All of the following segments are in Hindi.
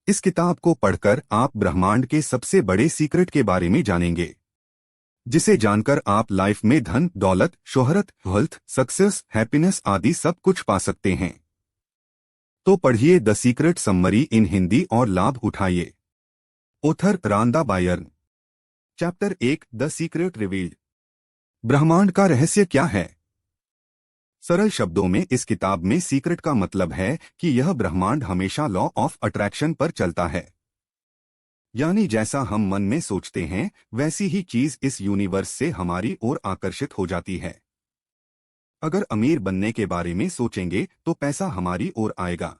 इस किताब को पढ़कर आप ब्रह्मांड के सबसे बड़े सीक्रेट के बारे में जानेंगे, जिसे जानकर आप लाइफ में धन, दौलत, शोहरत, हेल्थ, सक्सेस, हैप्पीनेस आदि सब कुछ पा सकते हैं। तो पढ़िए the secret summary in Hindi और लाभ उठाइए। Author Rhonda Byrne. Chapter 1 the secret revealed. ब्रह्मांड का रहस्य क्या है? सरल शब्दों में इस किताब में सीक्रेट का मतलब है कि यह ब्रह्मांड हमेशा लॉ ऑफ अट्रैक्शन पर चलता है। यानी जैसा हम मन में सोचते हैं वैसी ही चीज इस यूनिवर्स से हमारी ओर आकर्षित हो जाती है। अगर अमीर बनने के बारे में सोचेंगे तो पैसा हमारी ओर आएगा,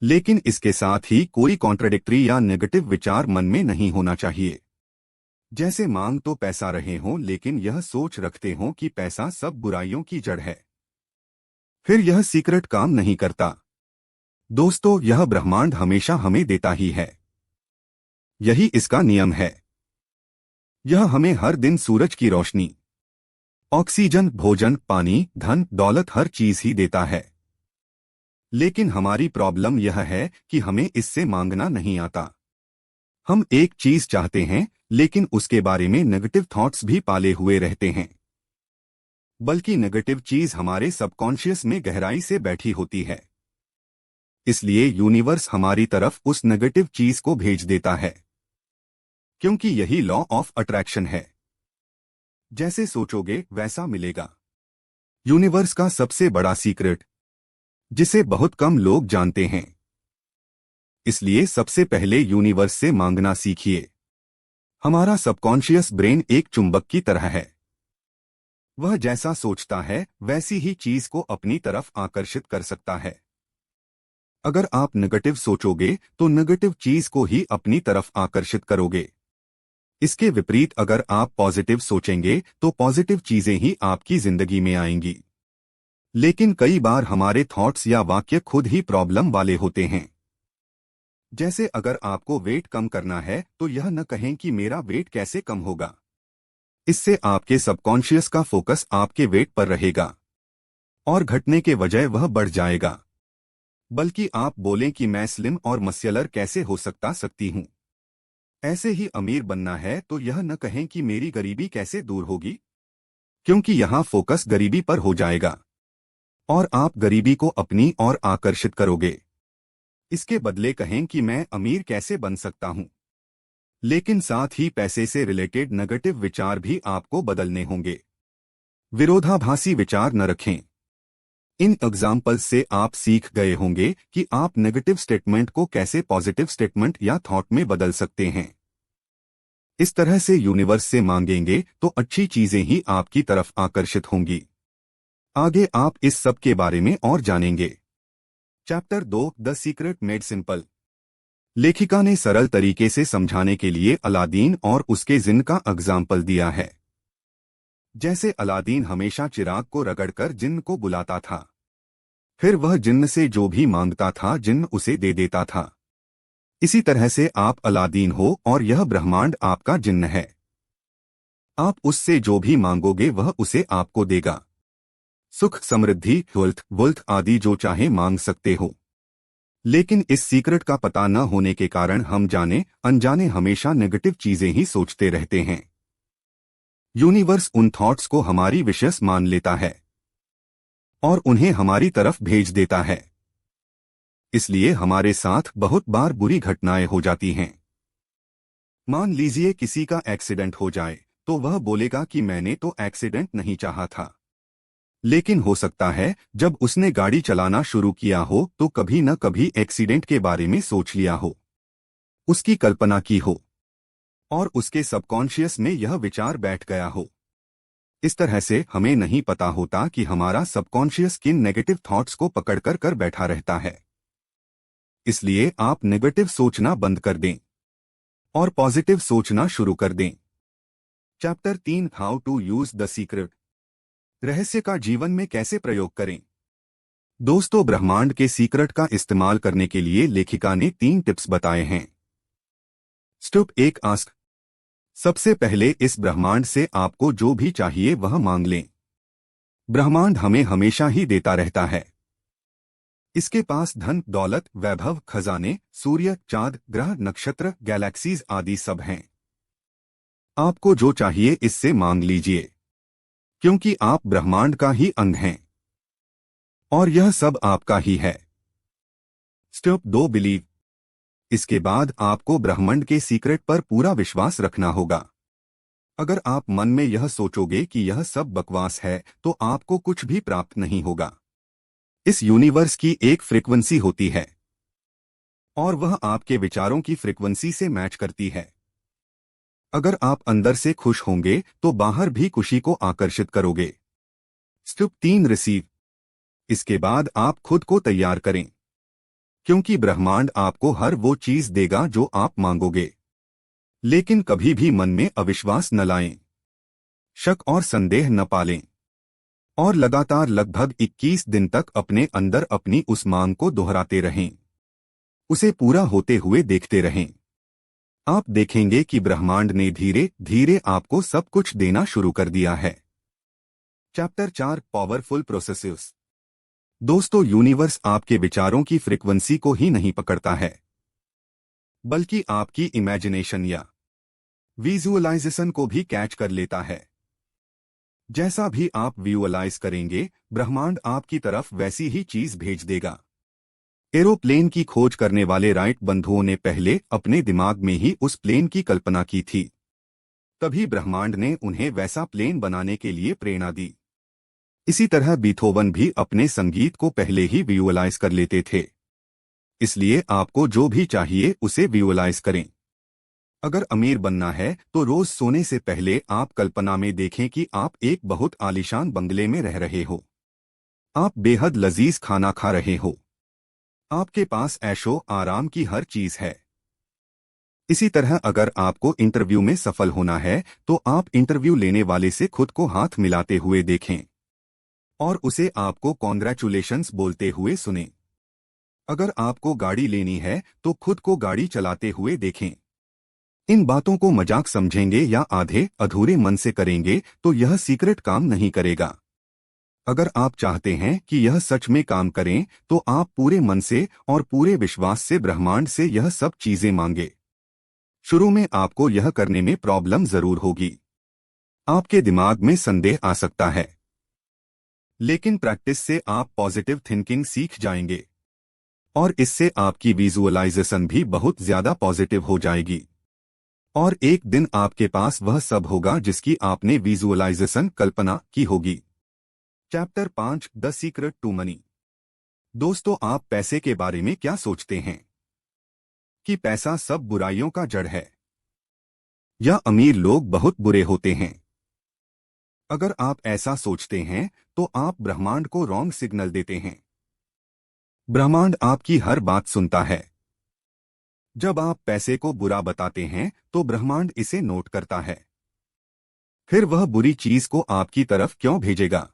लेकिन इसके साथ ही कोई कॉन्ट्रडिक्टरी या नेगेटिव विचार मन में नहीं होना चाहिए। जैसे मांग तो पैसा रहे हों लेकिन यह सोच रखते हों कि पैसा सब बुराइयों की जड़ है, फिर यह सीक्रेट काम नहीं करता। दोस्तों, यह ब्रह्मांड हमेशा हमें देता ही है। यही इसका नियम है। यह हमें हर दिन सूरज की रोशनी, ऑक्सीजन, भोजन, पानी, धन, दौलत हर चीज ही देता है। लेकिन हमारी प्रॉब्लम यह है कि हमें इससे मांगना नहीं आता। हम एक चीज चाहते हैं लेकिन उसके बारे में नेगेटिव थॉट्स भी पाले हुए रहते हैं। बल्कि नेगेटिव चीज हमारे सबकॉन्शियस में गहराई से बैठी होती है। इसलिए यूनिवर्स हमारी तरफ उस नेगेटिव चीज को भेज देता है, क्योंकि यही लॉ ऑफ अट्रैक्शन है। जैसे सोचोगे वैसा मिलेगा। यूनिवर्स का सबसे बड़ा सीक्रेट, जिसे बहुत कम लोग जानते हैं। इसलिए सबसे पहले यूनिवर्स से मांगना सीखिए। हमारा सबकॉन्शियस ब्रेन एक चुंबक की तरह है। वह जैसा सोचता है वैसी ही चीज को अपनी तरफ आकर्षित कर सकता है। अगर आप नेगेटिव सोचोगे तो नेगेटिव चीज को ही अपनी तरफ आकर्षित करोगे। इसके विपरीत अगर आप पॉजिटिव सोचेंगे तो पॉजिटिव चीजें ही आपकी जिंदगी में आएंगी। लेकिन कई बार हमारे थॉट्स या वाक्य खुद ही प्रॉब्लम वाले होते हैं। जैसे अगर आपको वेट कम करना है तो यह न कहें कि मेरा वेट कैसे कम होगा। इससे आपके सबकॉन्शियस का फोकस आपके वेट पर रहेगा और घटने के वजह वह बढ़ जाएगा। बल्कि आप बोलें कि मैं स्लिम और मस्कुलर कैसे हो सकती हूं। ऐसे ही अमीर बनना है तो यह न कहें कि मेरी गरीबी कैसे दूर होगी, क्योंकि यहां फोकस गरीबी पर हो जाएगा और आप गरीबी को अपनी ओर आकर्षित करोगे। इसके बदले कहें कि मैं अमीर कैसे बन सकता हूं। लेकिन साथ ही पैसे से रिलेटेड नेगेटिव विचार भी आपको बदलने होंगे। विरोधाभासी विचार न रखें। इन एग्जाम्पल्स से आप सीख गए होंगे कि आप नेगेटिव स्टेटमेंट को कैसे पॉजिटिव स्टेटमेंट या थॉट में बदल सकते हैं। इस तरह से यूनिवर्स से मांगेंगे तो अच्छी चीजें ही आपकी तरफ आकर्षित होंगी। आगे आप इस सब के बारे में और जानेंगे। Chapter 2 the secret made simple. लेखिका ने सरल तरीके से समझाने के लिए अलादीन और उसके जिन्न का एग्जाम्पल दिया है। जैसे अलादीन हमेशा चिराग को रगड़कर जिन्न को बुलाता था, फिर वह जिन्न से जो भी मांगता था जिन्न उसे दे देता था। इसी तरह से आप अलादीन हो और यह ब्रह्मांड आपका जिन्न है। आप उससे जो भी मांगोगे वह उसे आपको देगा। सुख, समृद्धि, वेल्थ आदि जो चाहे मांग सकते हो। लेकिन इस सीक्रेट का पता न होने के कारण हम जाने अनजाने हमेशा नेगेटिव चीजें ही सोचते रहते हैं। यूनिवर्स उन थॉट्स को हमारी विशेष मान लेता है और उन्हें हमारी तरफ भेज देता है। इसलिए हमारे साथ बहुत बार बुरी घटनाएं हो जाती हैं। मान लीजिए किसी का एक्सीडेंट हो जाए तो वह बोलेगा कि मैंने तो एक्सीडेंट नहीं चाहा था। लेकिन हो सकता है जब उसने गाड़ी चलाना शुरू किया हो तो कभी न कभी एक्सीडेंट के बारे में सोच लिया हो, उसकी कल्पना की हो और उसके सबकॉन्शियस में यह विचार बैठ गया हो। इस तरह से हमें नहीं पता होता कि हमारा सबकॉन्शियस किन नेगेटिव थॉट्स को पकड़ कर बैठा रहता है। इसलिए आप नेगेटिव सोचना बंद कर दें और पॉजिटिव सोचना शुरू कर दें। Chapter 3 how to use the secret. रहस्य का जीवन में कैसे प्रयोग करें। दोस्तों, ब्रह्मांड के सीक्रेट का इस्तेमाल करने के लिए लेखिका ने 3 टिप्स बताए हैं। Step 1 ask. सबसे पहले इस ब्रह्मांड से आपको जो भी चाहिए वह मांग लें। ब्रह्मांड हमें हमेशा ही देता रहता है। इसके पास धन, दौलत, वैभव, खजाने, सूर्य, चांद, ग्रह, नक्षत्र, गैलेक्सीज आदि सब हैं। आपको जो चाहिए इससे मांग लीजिए, क्योंकि आप ब्रह्मांड का ही अंग हैं और यह सब आपका ही है। Step 2, believe. इसके बाद आपको ब्रह्मांड के सीक्रेट पर पूरा विश्वास रखना होगा। अगर आप मन में यह सोचोगे कि यह सब बकवास है तो आपको कुछ भी प्राप्त नहीं होगा। इस यूनिवर्स की एक फ्रीक्वेंसी होती है और वह आपके विचारों की फ्रीक्वेंसी से मैच करती है। अगर आप अंदर से खुश होंगे तो बाहर भी खुशी को आकर्षित करोगे। Step 3, receive. इसके बाद आप खुद को तैयार करें, क्योंकि ब्रह्मांड आपको हर वो चीज देगा जो आप मांगोगे। लेकिन कभी भी मन में अविश्वास न लाएं, शक और संदेह न पालें और लगातार लगभग 21 दिन तक अपने अंदर अपनी उस मांग को दोहराते रहें। उसे पूरा होते हुए देखते रहें। आप देखेंगे कि ब्रह्मांड ने धीरे धीरे आपको सब कुछ देना शुरू कर दिया है। Chapter 4, powerful processes. दोस्तों, यूनिवर्स आपके विचारों की फ्रीक्वेंसी को ही नहीं पकड़ता है, बल्कि आपकी इमेजिनेशन या विजुअलाइजेशन को भी कैच कर लेता है। जैसा भी आप विजुअलाइज करेंगे, ब्रह्मांड आपकी तरफ वैसी ही चीज भेज देगा। एरोप्लेन की खोज करने वाले राइट बंधुओं ने पहले अपने दिमाग में ही उस प्लेन की कल्पना की थी, तभी ब्रह्मांड ने उन्हें वैसा प्लेन बनाने के लिए प्रेरणा दी। इसी तरह बीथोवन भी अपने संगीत को पहले ही विजुअलाइज कर लेते थे। इसलिए आपको जो भी चाहिए उसे विजुअलाइज करें। अगर अमीर बनना है तो रोज सोने से पहले आप कल्पना में देखें कि आप एक बहुत आलीशान बंगले में रह रहे हो, आप बेहद लजीज खाना खा रहे हो, आपके पास ऐशो आराम की हर चीज है। इसी तरह अगर आपको इंटरव्यू में सफल होना है तो आप इंटरव्यू लेने वाले से खुद को हाथ मिलाते हुए देखें और उसे आपको कॉन्ग्रेचुलेशंस बोलते हुए सुनें। अगर आपको गाड़ी लेनी है तो खुद को गाड़ी चलाते हुए देखें। इन बातों को मजाक समझेंगे या आधे अधूरे मन से करेंगे तो यह सीक्रेट काम नहीं करेगा। अगर आप चाहते हैं कि यह सच में काम करें तो आप पूरे मन से और पूरे विश्वास से ब्रह्मांड से यह सब चीजें मांगे। शुरू में आपको यह करने में प्रॉब्लम जरूर होगी, आपके दिमाग में संदेह आ सकता है, लेकिन प्रैक्टिस से आप पॉजिटिव थिंकिंग सीख जाएंगे और इससे आपकी विजुअलाइजेशन भी बहुत ज्यादा पॉजिटिव हो जाएगी और एक दिन आपके पास वह सब होगा जिसकी आपने विजुअलाइजेशन कल्पना की होगी। Chapter 5, the secret to money. दोस्तों, आप पैसे के बारे में क्या सोचते हैं? कि पैसा सब बुराइयों का जड़ है या अमीर लोग बहुत बुरे होते हैं? अगर आप ऐसा सोचते हैं तो आप ब्रह्मांड को रॉन्ग सिग्नल देते हैं। ब्रह्मांड आपकी हर बात सुनता है। जब आप पैसे को बुरा बताते हैं तो ब्रह्मांड इसे नोट करता है। फिर वह बुरी चीज को आपकी तरफ क्यों भेजेगा?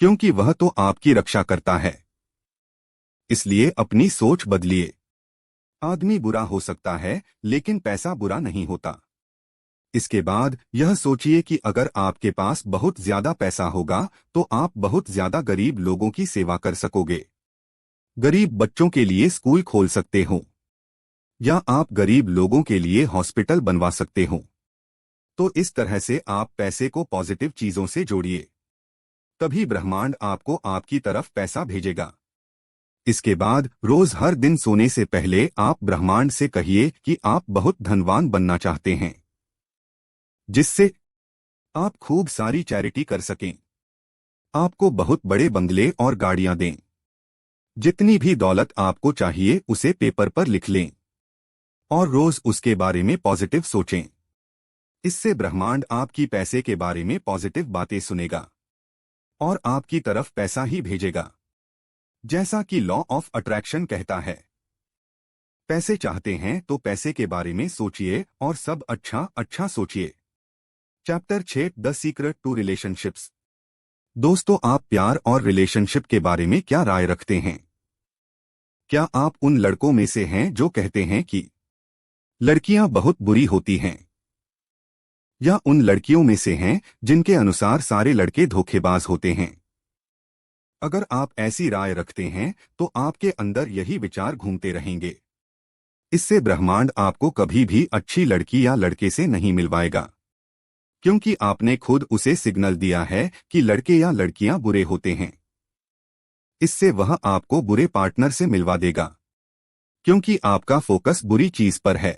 क्योंकि वह तो आपकी रक्षा करता है। इसलिए अपनी सोच बदलिए। आदमी बुरा हो सकता है लेकिन पैसा बुरा नहीं होता। इसके बाद यह सोचिए कि अगर आपके पास बहुत ज्यादा पैसा होगा तो आप बहुत ज्यादा गरीब लोगों की सेवा कर सकोगे। गरीब बच्चों के लिए स्कूल खोल सकते हो या आप गरीब लोगों के लिए हॉस्पिटल बनवा सकते हो। तो इस तरह से आप पैसे को पॉजिटिव चीजों से जोड़िए, तभी ब्रह्मांड आपको आपकी तरफ पैसा भेजेगा। इसके बाद रोज हर दिन सोने से पहले आप ब्रह्मांड से कहिए कि आप बहुत धनवान बनना चाहते हैं, जिससे आप खूब सारी चैरिटी कर सकें, आपको बहुत बड़े बंगले और गाड़ियां दें। जितनी भी दौलत आपको चाहिए उसे पेपर पर लिख लें और रोज उसके बारे में पॉजिटिव सोचें। इससे ब्रह्मांड आपकी पैसे के बारे में पॉजिटिव बातें सुनेगा और आपकी तरफ पैसा ही भेजेगा। जैसा कि लॉ ऑफ अट्रैक्शन कहता है, पैसे चाहते हैं तो पैसे के बारे में सोचिए और सब अच्छा अच्छा सोचिए। Chapter 6, the secret to relationships. दोस्तों, आप प्यार और रिलेशनशिप के बारे में क्या राय रखते हैं? क्या आप उन लड़कों में से हैं जो कहते हैं कि लड़कियां बहुत बुरी होती हैं, या उन लड़कियों में से हैं जिनके अनुसार सारे लड़के धोखेबाज होते हैं? अगर आप ऐसी राय रखते हैं तो आपके अंदर यही विचार घूमते रहेंगे। इससे ब्रह्मांड आपको कभी भी अच्छी लड़की या लड़के से नहीं मिलवाएगा, क्योंकि आपने खुद उसे सिग्नल दिया है कि लड़के या लड़कियां बुरे होते हैं। इससे वह आपको बुरे पार्टनर से मिलवा देगा, क्योंकि आपका फोकस बुरी चीज पर है।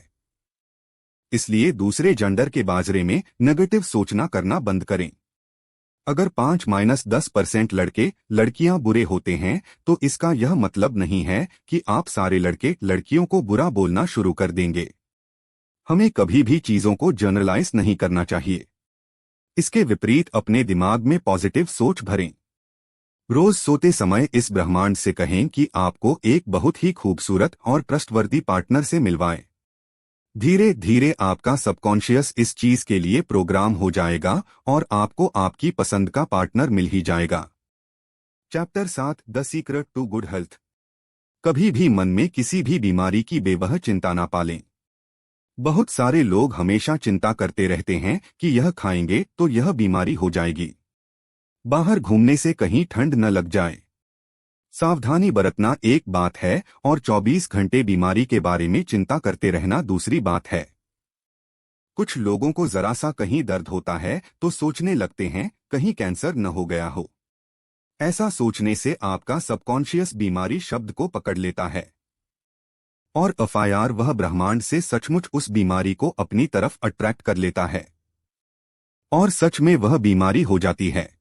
इसलिए दूसरे जेंडर के बाजरे में नेगेटिव सोचना करना बंद करें। अगर 5-10% लड़के लड़कियां बुरे होते हैं तो इसका यह मतलब नहीं है कि आप सारे लड़के लड़कियों को बुरा बोलना शुरू कर देंगे। हमें कभी भी चीजों को जनरलाइज नहीं करना चाहिए। इसके विपरीत अपने दिमाग में पॉजिटिव सोच भरें। रोज सोते समय इस ब्रह्मांड से कहें कि आपको एक बहुत ही खूबसूरत और ट्रस्टवर्दी पार्टनर से मिलवाएं। धीरे धीरे आपका सबकॉन्शियस इस चीज के लिए प्रोग्राम हो जाएगा और आपको आपकी पसंद का पार्टनर मिल ही जाएगा। Chapter 7 the secret to good health. कभी भी मन में किसी भी बीमारी की बेवजह चिंता ना पालें। बहुत सारे लोग हमेशा चिंता करते रहते हैं कि यह खाएंगे तो यह बीमारी हो जाएगी, बाहर घूमने से कहीं ठंड न लग जाए। सावधानी बरतना एक बात है और 24 घंटे बीमारी के बारे में चिंता करते रहना दूसरी बात है। कुछ लोगों को जरा सा कहीं दर्द होता है तो सोचने लगते हैं कहीं कैंसर न हो गया हो। ऐसा सोचने से आपका सबकॉन्शियस बीमारी शब्द को पकड़ लेता है और एफआईआर वह ब्रह्मांड से सचमुच उस बीमारी को अपनी तरफ अट्रैक्ट कर लेता है और सच में वह बीमारी हो जाती है।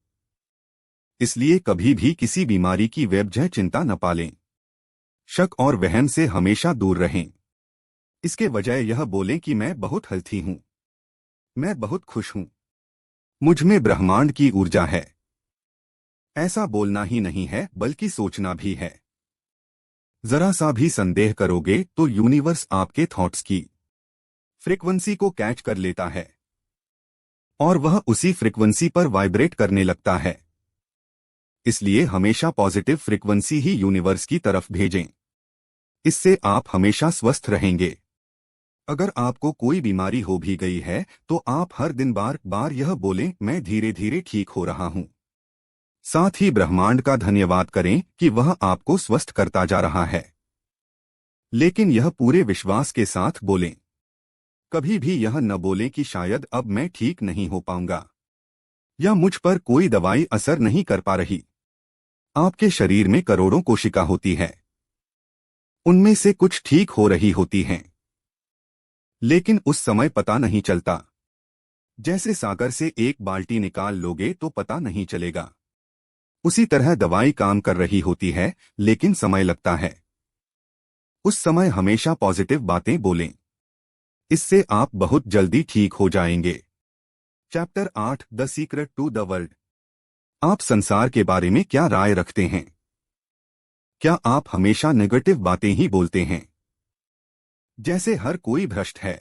इसलिए कभी भी किसी बीमारी की बेवजह चिंता न पालें। शक और वहम से हमेशा दूर रहें। इसके वजह यह बोलें कि मैं बहुत हेल्थी हूं, मैं बहुत खुश हूं, मुझ में ब्रह्मांड की ऊर्जा है। ऐसा बोलना ही नहीं है बल्कि सोचना भी है। जरा सा भी संदेह करोगे तो यूनिवर्स आपके थॉट्स की फ्रीक्वेंसी को कैच कर लेता है और वह उसी फ्रीक्वेंसी पर वाइब्रेट करने लगता है। इसलिए हमेशा पॉजिटिव फ्रीक्वेंसी ही यूनिवर्स की तरफ भेजें। इससे आप हमेशा स्वस्थ रहेंगे। अगर आपको कोई बीमारी हो भी गई है तो आप हर दिन बार बार यह बोलें, मैं धीरे धीरे ठीक हो रहा हूं। साथ ही ब्रह्मांड का धन्यवाद करें कि वह आपको स्वस्थ करता जा रहा है। लेकिन यह पूरे विश्वास के साथ बोलें। कभी भी यह न बोलें कि शायद अब मैं ठीक नहीं हो पाऊंगा या मुझ पर कोई दवाई असर नहीं कर पा रही। आपके शरीर में करोड़ों कोशिका होती है, उनमें से कुछ ठीक हो रही होती हैं, लेकिन उस समय पता नहीं चलता। जैसे सागर से एक बाल्टी निकाल लोगे तो पता नहीं चलेगा, उसी तरह दवाई काम कर रही होती है लेकिन समय लगता है। उस समय हमेशा पॉजिटिव बातें बोलें, इससे आप बहुत जल्दी ठीक हो जाएंगे। Chapter 8 the secret to the world. आप संसार के बारे में क्या राय रखते हैं? क्या आप हमेशा नेगेटिव बातें ही बोलते हैं, जैसे हर कोई भ्रष्ट है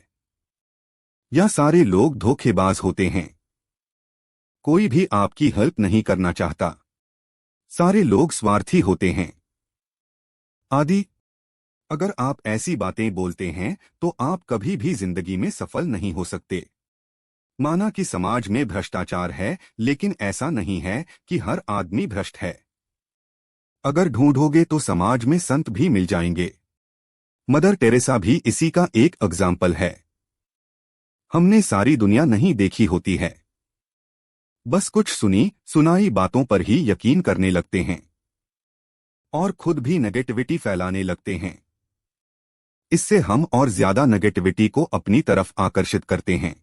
या सारे लोग धोखेबाज होते हैं, कोई भी आपकी हेल्प नहीं करना चाहता, सारे लोग स्वार्थी होते हैं आदि? अगर आप ऐसी बातें बोलते हैं तो आप कभी भी जिंदगी में सफल नहीं हो सकते। माना कि समाज में भ्रष्टाचार है, लेकिन ऐसा नहीं है कि हर आदमी भ्रष्ट है। अगर ढूंढोगे तो समाज में संत भी मिल जाएंगे। मदर टेरेसा भी इसी का एक एग्जाम्पल है। हमने सारी दुनिया नहीं देखी होती है, बस कुछ सुनी सुनाई बातों पर ही यकीन करने लगते हैं और खुद भी नेगेटिविटी फैलाने लगते हैं। इससे हम और ज्यादा नेगेटिविटी को अपनी तरफ आकर्षित करते हैं।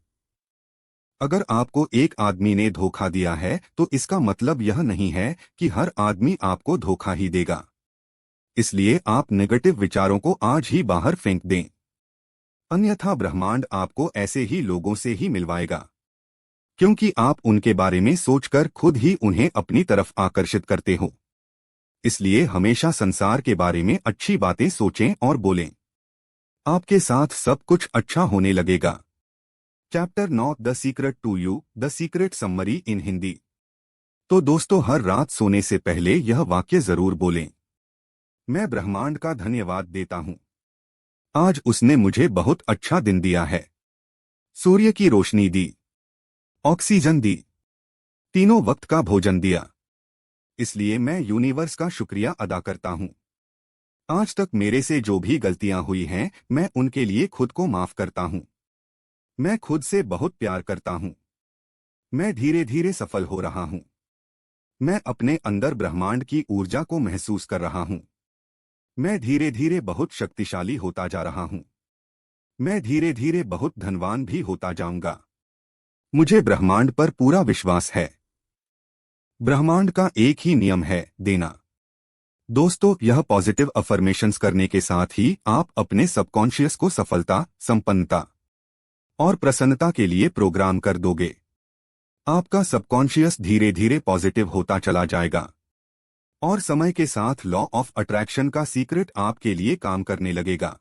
अगर आपको एक आदमी ने धोखा दिया है तो इसका मतलब यह नहीं है कि हर आदमी आपको धोखा ही देगा। इसलिए आप नेगेटिव विचारों को आज ही बाहर फेंक दें, अन्यथा ब्रह्मांड आपको ऐसे ही लोगों से ही मिलवाएगा, क्योंकि आप उनके बारे में सोचकर खुद ही उन्हें अपनी तरफ आकर्षित करते हो। इसलिए हमेशा संसार के बारे में अच्छी बातें सोचें और बोलें। आपके साथ सब कुछ अच्छा होने लगेगा। Chapter 9 the secret to you the secret summary in Hindi. तो दोस्तों, हर रात सोने से पहले यह वाक्य जरूर बोलें, मैं ब्रह्मांड का धन्यवाद देता हूं, आज उसने मुझे बहुत अच्छा दिन दिया है, सूर्य की रोशनी दी, ऑक्सीजन दी, तीनों वक्त का भोजन दिया, इसलिए मैं यूनिवर्स का शुक्रिया अदा करता हूँ। आज तक मेरे से जो भी गलतियां हुई हैं, मैं उनके लिए खुद को माफ करता हूँ। मैं खुद से बहुत प्यार करता हूँ। मैं धीरे धीरे सफल हो रहा हूँ। मैं अपने अंदर ब्रह्मांड की ऊर्जा को महसूस कर रहा हूँ। मैं धीरे धीरे बहुत शक्तिशाली होता जा रहा हूँ। मैं धीरे धीरे बहुत धनवान भी होता जाऊंगा। मुझे ब्रह्मांड पर पूरा विश्वास है। ब्रह्मांड का एक ही नियम है, देना। दोस्तों, यह पॉजिटिव अफर्मेशंस करने के साथ ही आप अपने सबकॉन्शियस को सफलता, संपन्नता और प्रसन्नता के लिए प्रोग्राम कर दोगे। आपका सबकॉन्शियस धीरे धीरे पॉजिटिव होता चला जाएगा और समय के साथ लॉ ऑफ अट्रैक्शन का सीक्रेट आपके लिए काम करने लगेगा।